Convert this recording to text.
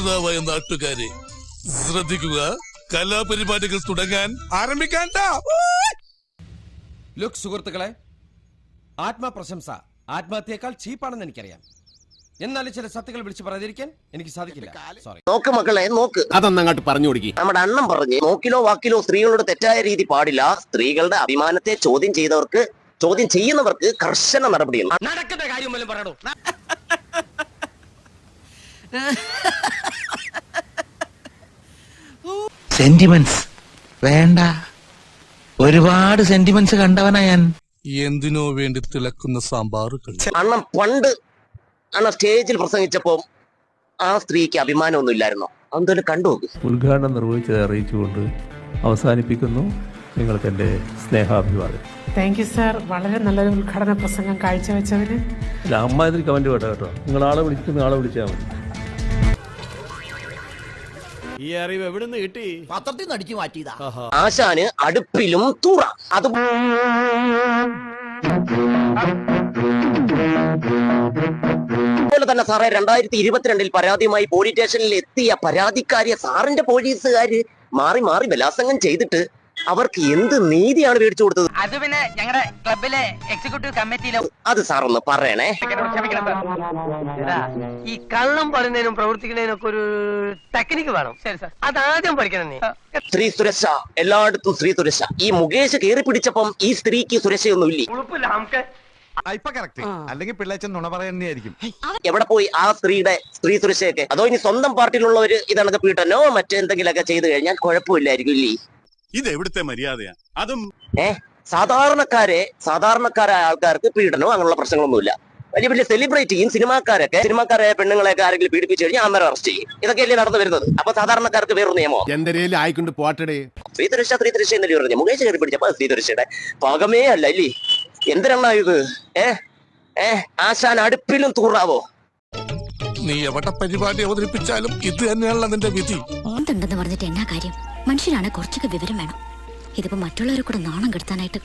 സഹൃദാവായ നാട്ടുകാരെ ശ്രദ്ധിക്കുക, കലാപരിപാടികൾ തുടങ്ങാൻ ആരംഭിക്കാൻ. ലുക്ക് സുഹൃത്തുക്കളെ, ആത്മപ്രശംസ ആത്മഹത്യയേക്കാൾ ചീപ്പാണെന്ന് എനിക്കറിയാം. എന്നാലും ചില സത്യങ്ങൾ വിളിച്ചു പറയാതിരിക്കാൻ എനിക്ക് സാധിക്കില്ല. സോറി. നോക്ക് മക്കളെ, നോക്ക്. അതൊന്നങ്ങോട്ട് പറഞ്ഞു കൊടുക്കി. നമ്മുടെ അണ്ണൻ പറഞ്ഞു, നോക്കിലോ വാക്കിലോ സ്ത്രീകളോട് തെറ്റായ രീതി പാടില്ല. സ്ത്രീകളുടെ അഭിമാനത്തെ ചോദ്യം ചെയ്യുന്നവർക്ക് കർശന നടപടിയാണ്. നടക്കുന്ന കാര്യം പോലും പറയണോ? സെന്റിമെന്റ്സ് വേണ്ട, ഒരുപാട് സെന്റിമെന്റ്സ് കണ്ടവനാ ഞാൻ. എന്തിനോ വേണ്ടി തിളക്കുന്ന സാമ്പാറുകൾ. അണ്ണൻ സ്റ്റേജിൽ പ്രസംഗിച്ചപ്പോ ആ സ്ത്രീക്ക് അഭിമാനമൊന്നും ഇല്ലായിരുന്നോ? അതെന്തായാലും കണ്ടു നോക്ക്. ഉദ്ഘാടനം നിർവഹിച്ചത് അറിയിച്ചുകൊണ്ട് അവസാനിപ്പിക്കുന്നു. നിങ്ങൾക്ക് എൻ്റെ സ്നേഹാഭിവാദം. Thank you sir. വളരെ നല്ലൊരു ഉദ്ഘാടന പ്രസംഗം കാഴ്ചവെച്ചതിന്. അല്ല, അമ്മ ഇതിൽ കമന്റ് വേണ്ട കേട്ടോ. നിങ്ങളാളെ വിളിക്കുന്ന ആളെ വിളിച്ചാൽ മതി. ഈ അറിവ് എവിടുന്ന് കിട്ടി? പത്രത്തിൽ നിന്ന് അടിച്ചു മാറ്റിയതാ. ആശാന് അടുപ്പിലും തൂറ. അത് അതുപോലെ തന്നെ സാറേ, 2022 പരാതിയുമായി പോലീസ് സ്റ്റേഷനിൽ എത്തിയ പരാതിക്കാരിയെ സാറിന്റെ പോലീസുകാര് മാറി മാറി ബലാത്സംഗം ചെയ്തിട്ട് അവർക്ക് എന്ത് നീതിയാണ് മേടിച്ചു കൊടുത്തത്? അത് പിന്നെ ഞങ്ങളുടെ ക്ലബിലെ എക്സിക്യൂട്ടീവ് കമ്മിറ്റിയിലെ അത് സാറൊന്ന് പറയണേ. ഈ കള്ളം പറയുന്നതിനും പ്രവർത്തിക്കുന്നതിനും ഒക്കെ ഒരു ടെക്നിക്ക് വേണം. ശരി സാർ, അതാദ്യം പഠിക്കണം നീ. സ്ത്രീ സുരക്ഷ, എല്ലായിടത്തും സ്ത്രീ സുരക്ഷ. ഈ മുകേഷ് കയറി പിടിച്ചപ്പം ഈ സ്ത്രീക്ക് സുരക്ഷയൊന്നും ഇല്ലേ? ഉളുപ്പില്ല നമുക്ക്. അല്ലെങ്കിൽ പിള്ളേച്ചൻ നുണ പറയുന്നതായിരിക്കും. എവിടെ പോയി ആ സ്ത്രീ സുരക്ഷയൊക്കെ? അതോ ഇനി സ്വന്തം പാർട്ടിയിലുള്ളവര് ഇതണക്ക് പീട്ടനോ മറ്റെന്തെങ്കിലുമൊക്കെ ചെയ്തു കഴിഞ്ഞാൽ കുഴപ്പമില്ലായിരിക്കും ഇല്ലേ? ഇത് എവിടുത്തെ മര്യാദയാ? അതും സാധാരണക്കാരായ ആൾക്കാർക്ക് പീഡനോ അങ്ങനെയുള്ള പ്രശ്നങ്ങളൊന്നുമില്ല. വലിയ വലിയ സെലിബ്രിറ്റിയും സിനിമാക്കാരായ പെണ്ണുങ്ങളെയൊക്കെ ആരെങ്കിലും പീഡിപ്പിച്ചു കഴിഞ്ഞാൽ അന്നേരം അറസ്റ്റ് ചെയ്യും. ഇതൊക്കെയല്ലേ നടന്നു വരുന്നത്. അപ്പൊ സാധാരണക്കാർക്ക് വേറൊരു നിയമോ? എന്തരേലും ആയിക്കൊണ്ട് പോട്ടടേ. സ്ത്രീ സുരക്ഷ എന്നല്ലേ പറഞ്ഞു. മുകേഷ് കയറി പിടിച്ചപ്പോ സ്ത്രീ സുരക്ഷയുടെ പാകമേ അല്ല ഇല്ലേ? എന്തിനാ ഇത്? ആശാൻ അടുപ്പിലും തൂറാവോ? നീ എവിടെ പരിപാടി അവതരിപ്പിച്ചാലും ഇത് തന്നെയാണല്ലോ നിന്റെ വിധി. ഓന്തുണ്ടെന്ന് പറഞ്ഞിട്ട് എന്നാ കാര്യം? മനുഷ്യരാണ് കുറച്ചൊക്കെ വിവരം വേണം. ഇതിപ്പോ മറ്റുള്ളവരെ കൂടെ നാണം കെടുത്താനായിട്ട്